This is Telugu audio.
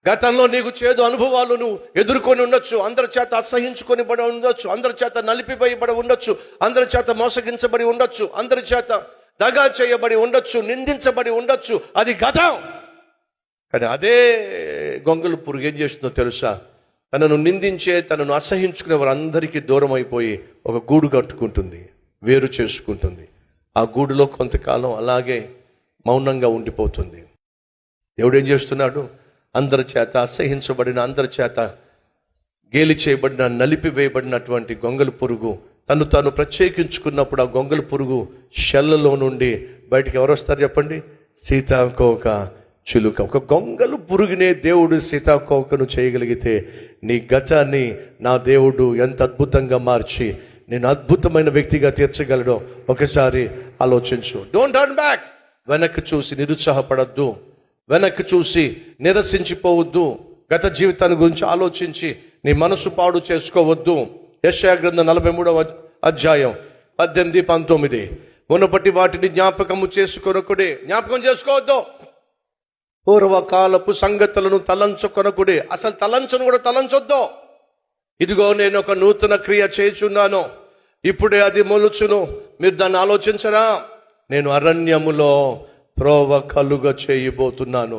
గతంలో నీకు చేదు అనుభవాలు నువ్వు ఎదుర్కొని ఉండొచ్చు, అందరి చేత అసహించుకొని పడి ఉండొచ్చు, అందరి చేత నలిపివేయబడి ఉండొచ్చు, అందరి చేత మోసగించబడి ఉండొచ్చు, అందరి చేత దగా చేయబడి ఉండొచ్చు, నిందించబడి ఉండొచ్చు. అది గతం. కానీ అదే గొంగళి పురుగు ఏం చేస్తుందో తెలుసా? తనను నిందించే, తనను అసహించుకునే వారందరికీ దూరం అయిపోయి ఒక గూడు కట్టుకుంటుంది, వేరు చేసుకుంటుంది. ఆ గూడులో కొంతకాలం అలాగే మౌనంగా ఉండిపోతుంది. దేవుడు ఏం చేస్తున్నాడు? అందరి చేత అసహించబడిన, అందరి చేత గేలి చేయబడిన, నలిపివేయబడినటువంటి గొంగళి పురుగు తను ప్రత్యేకించుకున్నప్పుడు ఆ గొంగళి పురుగు షెల్లలో నుండి బయటికి ఎవరు వస్తారు చెప్పండి? సీతాకోక చిలుక. ఒక గొంగళి పురుగునే దేవుడు సీతాకోకను చేయగలిగితే నీ గతాన్ని నా దేవుడు ఎంత అద్భుతంగా మార్చి నేను అద్భుతమైన వ్యక్తిగా తీర్చగలడో ఒకసారి ఆలోచించు. Don't turn back. వెనక్కి చూసి నిరుత్సాహపడద్దు, వెనక్కి చూసి నిరసించిపోవద్దు, గత జీవితాన్ని గురించి ఆలోచించి నీ మనసు పాడు చేసుకోవద్దు. యెషయా గ్రంథం 43వ అధ్యాయం 18-19. మునుపటి వాటిని జ్ఞాపకం చేసుకోవద్దు. పూర్వకాలపు సంగతులను తలంచుకొనకుడే. అసలు తలంచను కూడా తలంచొద్దు. ఇదిగో నేను ఒక నూతన క్రియ చేయుచున్నాను, ఇప్పుడే అది మొలుచును, మీరు దాన్ని ఆలోచించరా? నేను అరణ్యములో త్రోవ కలుగ చేయబోతున్నాను.